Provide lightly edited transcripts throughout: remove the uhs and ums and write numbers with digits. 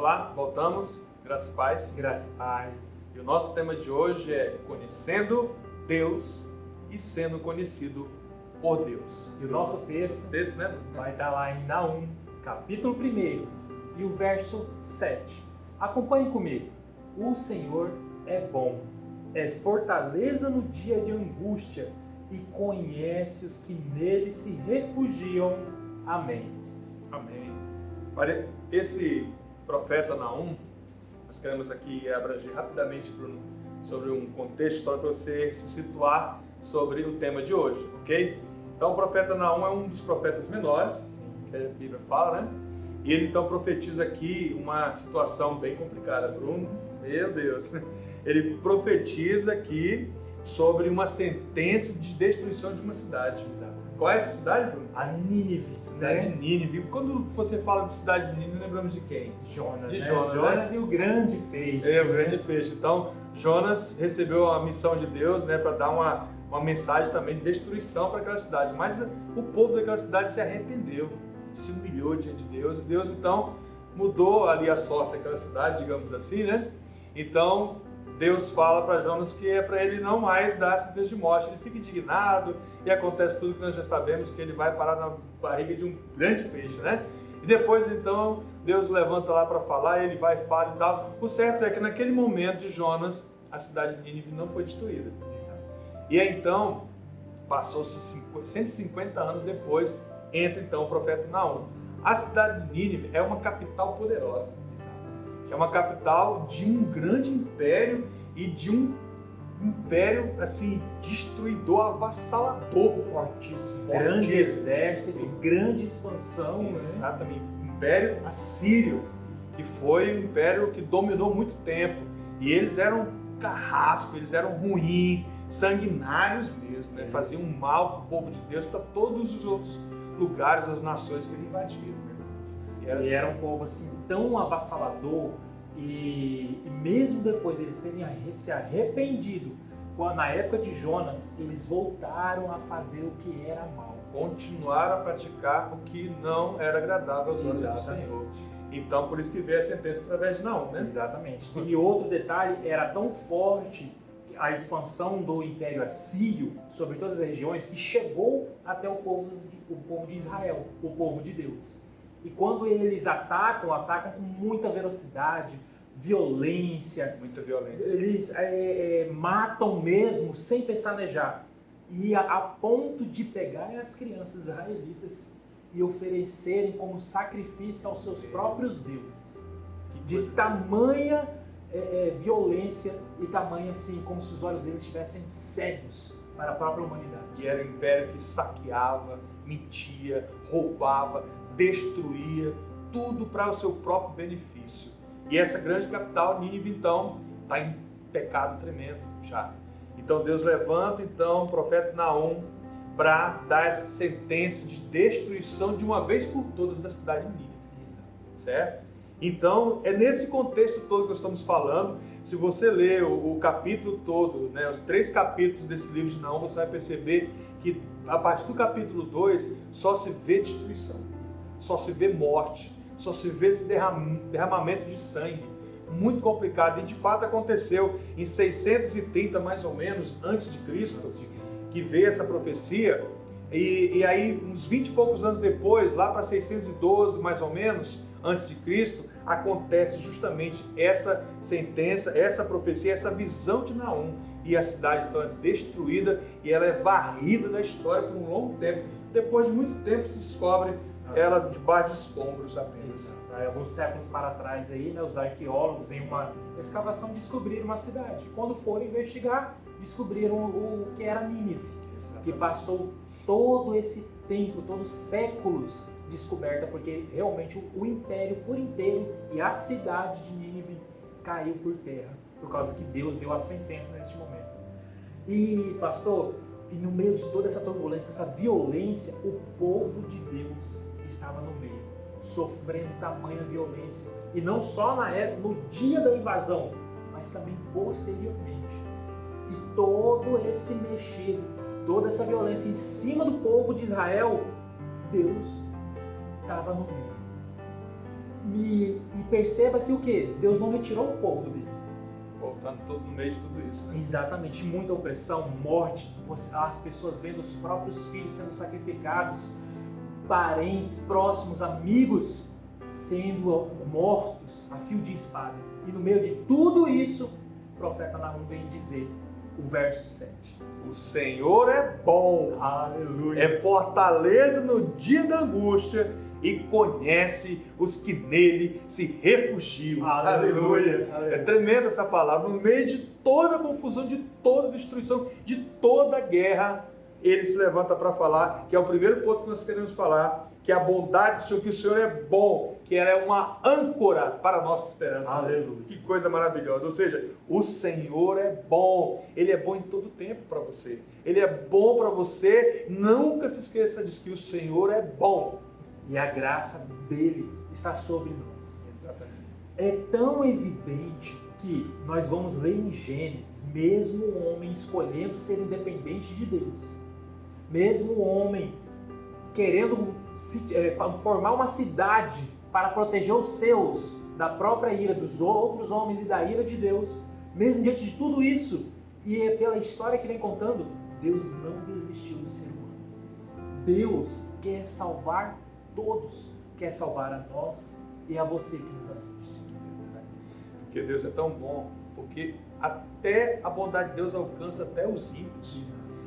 Olá, voltamos. Graças e paz. Graça e paz. E o nosso tema de hoje é conhecendo Deus e sendo conhecido por Deus. E o nosso texto Né? vai estar lá em Naum, capítulo 1 e o verso 7. Acompanhe comigo. O Senhor é bom, é fortaleza no dia de angústia e conhece os que nele se refugiam. Amém. Amém. Olha, esse profeta Naum, nós queremos aqui abranger rapidamente, Bruno, sobre um contexto histórico para você se situar sobre o tema de hoje, ok? Então, o profeta Naum é um dos profetas menores, que a Bíblia fala, né? E ele então profetiza aqui uma situação bem complicada, Bruno. Meu Deus! Ele profetiza aqui sobre uma sentença de destruição de uma cidade. Exato. Qual é essa cidade, Bruno? A Nínive. Cidade de Nínive. Quando você fala de cidade de Nínive, lembramos de quem? Jonas. De né? Jonas, Jonas e o grande peixe. É, o grande peixe. Então, Jonas recebeu a missão de Deus, né, para dar uma mensagem também de destruição para aquela cidade. Mas o povo daquela cidade se arrependeu, se humilhou diante de Deus. E Deus, então, mudou ali a sorte daquela cidade, digamos assim, né? Então, Deus fala para Jonas que é para ele não mais dar sentença de morte. Ele fica indignado e acontece tudo que nós já sabemos, que ele vai parar na barriga de um grande peixe, né? E depois, então, Deus levanta lá para falar, ele vai e fala e tal. O certo é que naquele momento de Jonas, a cidade de Nínive não foi destruída. Exato. E aí, então, passou-se 150 anos depois, entra então o profeta Naum. A cidade de Nínive é uma capital poderosa. É uma capital de um grande império e de um império, assim, destruidor, avassalador. Fortíssimo. Grande exército, grande expansão. Exatamente. Império Assírio, que foi um império que dominou muito tempo. E eles eram carrascos, eles eram ruins, sanguinários mesmo, né? Faziam mal para o povo de Deus, para todos os outros lugares, as nações que ele invadiram. E era um povo assim tão avassalador e mesmo depois deles terem se arrependido, na época de Jonas, eles voltaram a fazer o que era mal. Continuaram a praticar o que não era agradável aos olhos do Senhor. Então, por isso que veio a sentença através de Naum, né? Exatamente. E outro detalhe, era tão forte a expansão do Império Assírio sobre todas as regiões que chegou até o povo de Israel, o povo de Deus. E quando eles atacam com muita velocidade, violência. Muita violência. Eles matam mesmo, sem pestanejar. E a ponto de pegar as crianças israelitas e oferecerem como sacrifício aos seus próprios deuses. De tamanha violência e tamanha assim, como se os olhos deles estivessem cegos para a própria humanidade. E era um império que saqueava, mentia, roubava, destruía, tudo para o seu próprio benefício. E essa grande capital, Nínive, então, está em pecado tremendo já. Então Deus levanta então o profeta Naum para dar essa sentença de destruição de uma vez por todas da cidade de Nínive. Certo? Então, é nesse contexto todo que nós estamos falando. Se você ler o capítulo todo, né, os 3 capítulos desse livro de Naum, você vai perceber que a partir do capítulo 2 só se vê destruição, só se vê morte, só se vê derramamento de sangue. Muito complicado. E de fato aconteceu em 630 mais ou menos antes de Cristo, que veio essa profecia. E aí uns 20 e poucos anos depois, lá para 612 mais ou menos antes de Cristo, acontece justamente essa sentença, essa profecia, essa visão de Naum. E a cidade então é destruída e ela é varrida da história por um longo tempo. Depois de muito tempo se descobre ela debaixo de escombros apenas. Alguns séculos para trás aí, né, os arqueólogos em uma escavação descobriram uma cidade. Quando foram investigar, descobriram o que era Nínive, que passou todo esse tempo, todos séculos descoberta, porque realmente o império por inteiro e a cidade de Nínive caiu por terra, por causa que Deus deu a sentença neste momento. E pastor, e no meio de toda essa turbulência, essa violência, o povo de Deus estava no meio, sofrendo tamanha violência. E não só no dia da invasão, mas também posteriormente. E todo esse mexido, toda essa violência em cima do povo de Israel, Deus estava no meio. E perceba que o quê? Deus não retirou o povo dele. O povo está todo no meio de tudo isso, né? Exatamente, muita opressão, morte, as pessoas vendo os próprios filhos sendo sacrificados, parentes, próximos, amigos sendo mortos a fio de espada. E no meio de tudo isso, o profeta Nahum vem dizer o verso 7. O Senhor é bom, Aleluia. é fortaleza no dia da angústia e conhece os que nele se refugiam. Aleluia. É tremenda essa palavra. No meio de toda a confusão, de toda a destruição, de toda a guerra, ele se levanta para falar, que é o primeiro ponto que nós queremos falar, que é a bondade do Senhor, que o Senhor é bom, que ela é uma âncora para a nossa esperança. Aleluia. Que coisa maravilhosa. Ou seja, o Senhor é bom. Ele é bom em todo tempo para você. Ele é bom para você. Nunca se esqueça disso, que o Senhor é bom. E a graça dele está sobre nós. Exatamente. É tão evidente que nós vamos ler em Gênesis, mesmo o homem escolhendo ser independente de Deus, mesmo o homem querendo formar uma cidade para proteger os seus da própria ira dos outros homens e da ira de Deus, mesmo diante de tudo isso, e pela história que vem contando, Deus não desistiu do ser humano. Deus quer salvar todos, quer salvar a nós e a você que nos assiste. Porque Deus é tão bom, porque até a bondade de Deus alcança até os ímpios.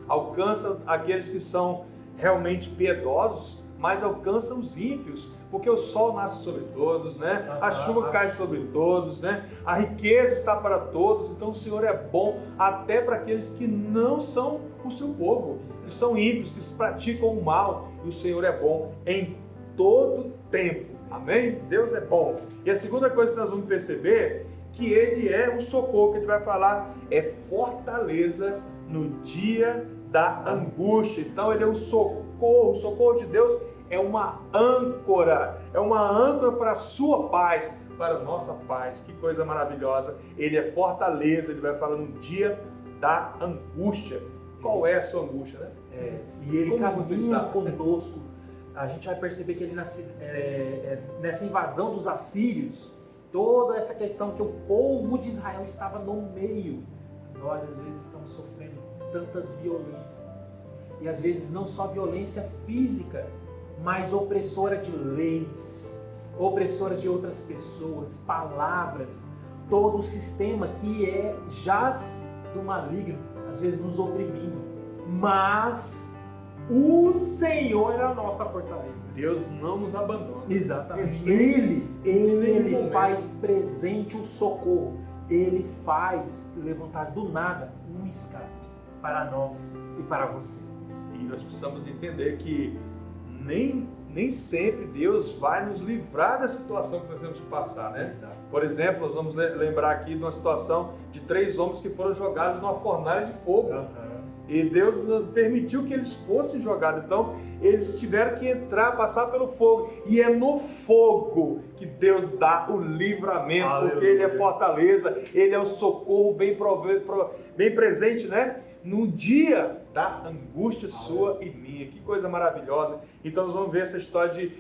Alcança aqueles que são realmente piedosos, mas alcança os ímpios, porque o sol nasce sobre todos, né? A chuva cai sobre todos, né? A riqueza está para todos, então o Senhor é bom até para aqueles que não são o seu povo, que são ímpios, que praticam o mal, e o Senhor é bom em todo tempo. Amém? Deus é bom. E a segunda coisa que nós vamos perceber, que Ele é o socorro, que a gente vai falar, é fortaleza no dia da angústia. Então Ele é o socorro de Deus é uma âncora para a sua paz, para a nossa paz. Que coisa maravilhosa. Ele é fortaleza, Ele vai falar no dia da angústia. Qual é a sua angústia, né? E Ele caminha conosco. A gente vai perceber que ele nessa invasão dos assírios, toda essa questão que o povo de Israel estava no meio, nós às vezes estamos sofrendo tantas violências, e às vezes não só violência física, mas opressora de leis, opressoras de outras pessoas, palavras, todo o sistema que jaz do maligno, às vezes nos oprimindo, mas o Senhor é a nossa fortaleza. Deus não nos abandona. Exatamente. Ele faz presente o socorro. Ele faz levantar do nada um escape para nós e para você. E nós precisamos entender que nem sempre Deus vai nos livrar da situação que nós temos que passar, né? Exato. Por exemplo, nós vamos lembrar aqui de uma situação de 3 homens que foram jogados numa fornalha de fogo. E Deus permitiu que eles fossem jogados. Então, eles tiveram que passar pelo fogo. E é no fogo que Deus dá o livramento. Aleluia. Porque Ele é fortaleza, Ele é o socorro bem presente, né? No dia da angústia sua e minha. Que coisa maravilhosa. Então, nós vamos ver essa história de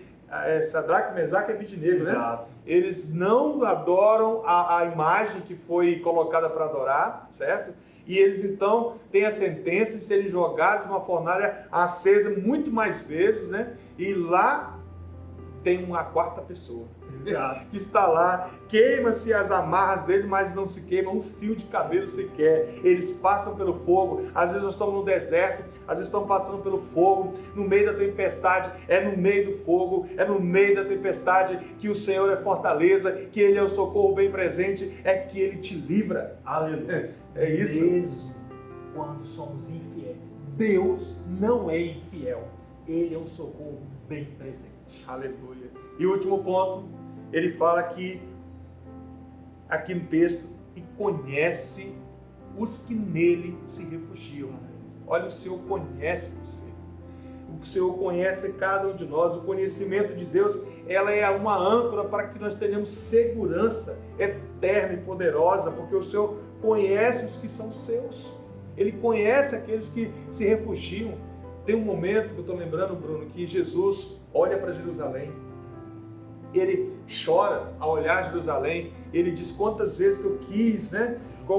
Sadraque, Mesaque e Abednego, né? Eles não adoram a imagem que foi colocada para adorar, certo? E eles então têm a sentença de serem jogados numa fornalha acesa muito mais vezes, né? E lá tem uma quarta pessoa que está lá, queima-se as amarras deles, mas não se queima um fio de cabelo sequer. Eles passam pelo fogo, às vezes nós estamos no deserto, às vezes estamos passando pelo fogo, no meio da tempestade, é no meio do fogo, é no meio da tempestade que o Senhor é fortaleza, que Ele é o socorro bem presente, é que Ele te livra. Aleluia. É isso. Mesmo quando somos infiéis, Deus não é infiel, Ele é um socorro bem presente. Aleluia. E o último ponto, ele fala aqui no texto, e conhece os que nele se refugiam. Olha, o Senhor conhece você. O Senhor conhece cada um de nós. O conhecimento de Deus, ela é uma âncora para que nós tenhamos segurança eterna e poderosa, porque o Senhor conhece os que são seus. Ele conhece aqueles que se refugiam. Tem um momento que eu estou lembrando, Bruno, que Jesus olha para Jerusalém ele chora ao olhar Jerusalém, ele diz quantas vezes que eu quis, né?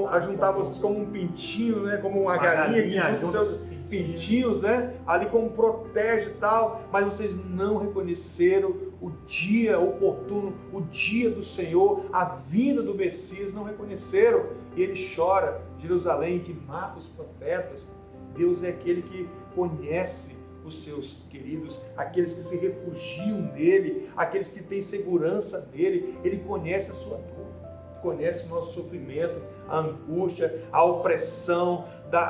Ajuntar vocês como um pintinho, né? Como uma galinha que junta seus pintinhos, né? Ali como protege e tal, mas vocês não reconheceram o dia oportuno, o dia do Senhor, a vinda do Messias, não reconheceram. E ele chora, Jerusalém que mata os profetas. Deus é aquele que conhece os seus queridos, aqueles que se refugiam nele, aqueles que têm segurança nele. Ele conhece a sua dor, conhece o nosso sofrimento, a angústia, a opressão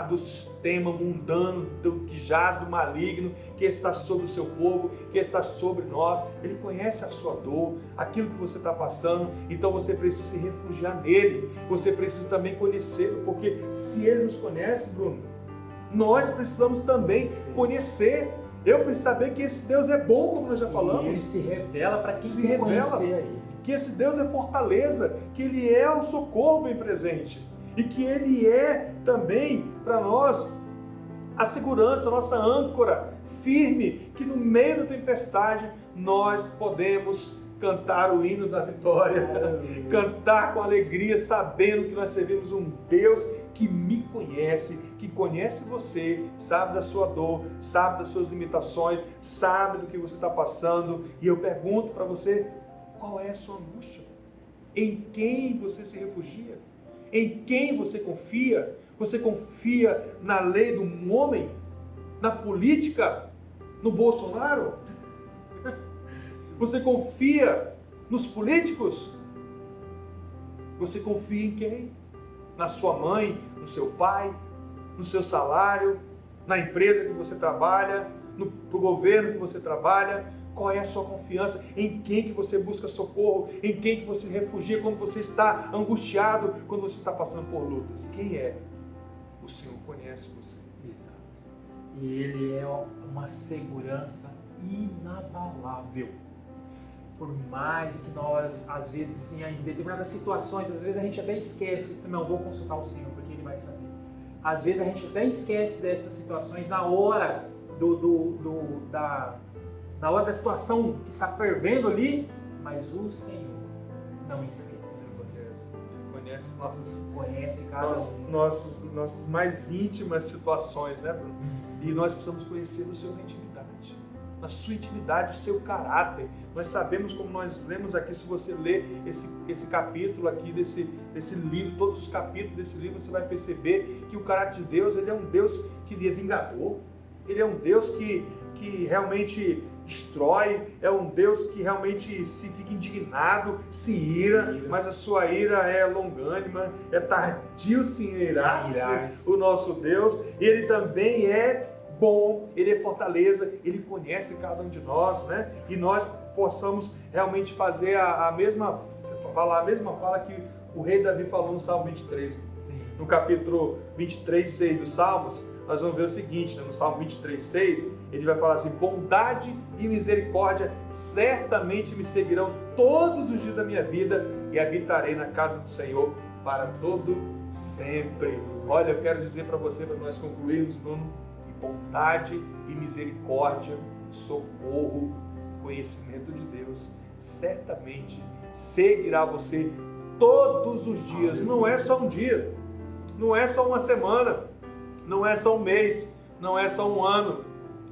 do sistema mundano, do que jaz do maligno, que está sobre o seu povo, que está sobre nós. Ele conhece a sua dor, aquilo que você está passando, então você precisa se refugiar nele, você precisa também conhecê-lo, porque se ele nos conhece, Bruno, nós precisamos também conhecer. Eu preciso saber que esse Deus é bom, como nós já falamos. E ele se revela para quem quer conhecer aí. Que esse Deus é fortaleza, que Ele é o socorro bem presente e que Ele é também para nós a segurança, a nossa âncora firme, que no meio da tempestade nós podemos cantar o hino da vitória, cantar com alegria, sabendo que nós servimos um Deus que me conhece, que conhece você, sabe da sua dor, sabe das suas limitações, sabe do que você está passando. E eu pergunto para você, qual é a sua angústia? Em quem você se refugia? Em quem você confia? Você confia na lei do homem? Na política? No Bolsonaro? Você confia nos políticos? Você confia em quem? Na sua mãe, no seu pai, no seu salário, na empresa que você trabalha, no governo que você trabalha? Qual é a sua confiança? Em quem que você busca socorro? Em quem que você refugia quando você está angustiado, quando você está passando por lutas? Quem é? O Senhor conhece você. Exato. E Ele é uma segurança inabalável. Por mais que nós, às vezes, em determinadas situações, às vezes a gente até esquece, não, vou consultar o Senhor porque Ele vai saber. Às vezes a gente até esquece dessas situações na hora na hora da situação que está fervendo ali, mas o Senhor não esquece de você. Ele Conhece cada nossas mais íntimas situações, né, Bruno? E nós precisamos conhecer o Senhor na intimidade, na sua intimidade, o seu caráter. Nós sabemos, como nós lemos aqui, se você ler esse capítulo aqui desse livro, todos os capítulos desse livro, você vai perceber que o caráter de Deus, ele é um Deus que é vingador, ele é um Deus que realmente destrói, é um Deus que realmente se fica indignado, se ira, mas a sua ira é longânima, é tardio se irar-se, o nosso Deus. Ele também é bom, Ele é fortaleza, Ele conhece cada um de nós, né? E nós possamos realmente fazer a mesma fala que o rei Davi falou no Salmo 23. Sim. No capítulo 23, 6 dos Salmos, nós vamos ver o seguinte, né? No Salmo 23, 6, ele vai falar assim: bondade e misericórdia certamente me seguirão todos os dias da minha vida e habitarei na casa do Senhor para todo sempre. Olha, eu quero dizer para você, para nós concluirmos, Bruno, que bondade e misericórdia, socorro, conhecimento de Deus, certamente seguirá você todos os dias. Não é só um dia, não é só uma semana, não é só um mês, não é só um ano,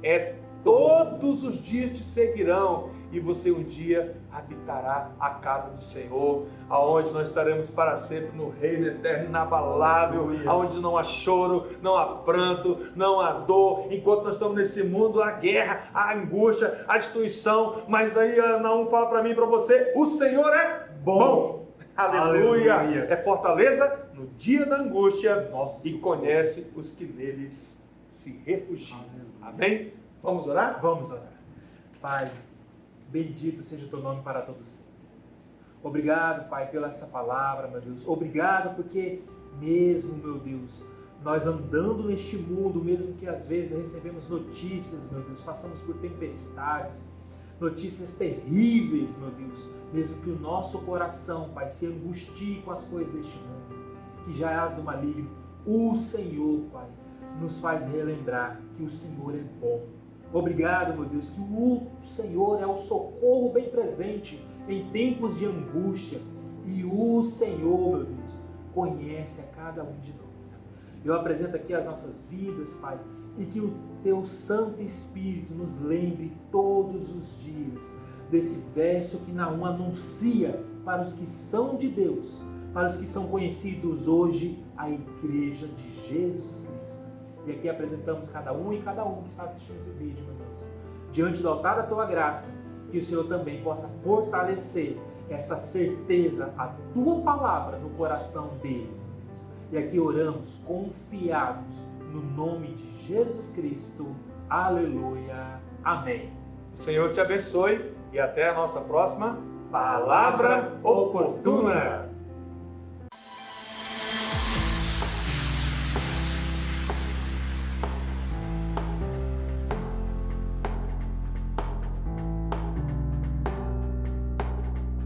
é todos os dias te seguirão e você um dia habitará a casa do Senhor, aonde nós estaremos para sempre no reino eterno inabalável, aonde não há choro, não há pranto, não há dor. Enquanto nós estamos nesse mundo, há guerra, há angústia, há destruição, mas aí Naum fala para mim e para você: o Senhor é bom. Aleluia. Aleluia! É fortaleza no dia da angústia. Nossa, e conhece os que neles se refugiam. Amém? Vamos orar? Vamos orar. Pai, bendito seja o teu nome para todos sempre. Obrigado, Pai, pela essa palavra, meu Deus. Obrigado porque mesmo, meu Deus, nós andando neste mundo, mesmo que às vezes recebemos notícias, meu Deus, passamos por tempestades, notícias terríveis, meu Deus, mesmo que o nosso coração, Pai, se angustie com as coisas deste mundo, que já jaz do maligno, o Senhor, Pai, nos faz relembrar que o Senhor é bom. Obrigado, meu Deus, que o Senhor é o socorro bem presente em tempos de angústia. E o Senhor, meu Deus, conhece a cada um de nós. Eu apresento aqui as nossas vidas, Pai, e que o Teu Santo Espírito nos lembre todos os dias desse verso que Naum anuncia para os que são de Deus, para os que são conhecidos hoje, a Igreja de Jesus Cristo. E aqui apresentamos cada um e cada um que está assistindo esse vídeo, meu Deus. Diante do altar da Tua graça, que o Senhor também possa fortalecer essa certeza, a Tua palavra no coração deles, meu Deus. E aqui oramos confiados no nome de Jesus Cristo. Aleluia. Amém. O Senhor te abençoe e até a nossa próxima Palavra Oportuna.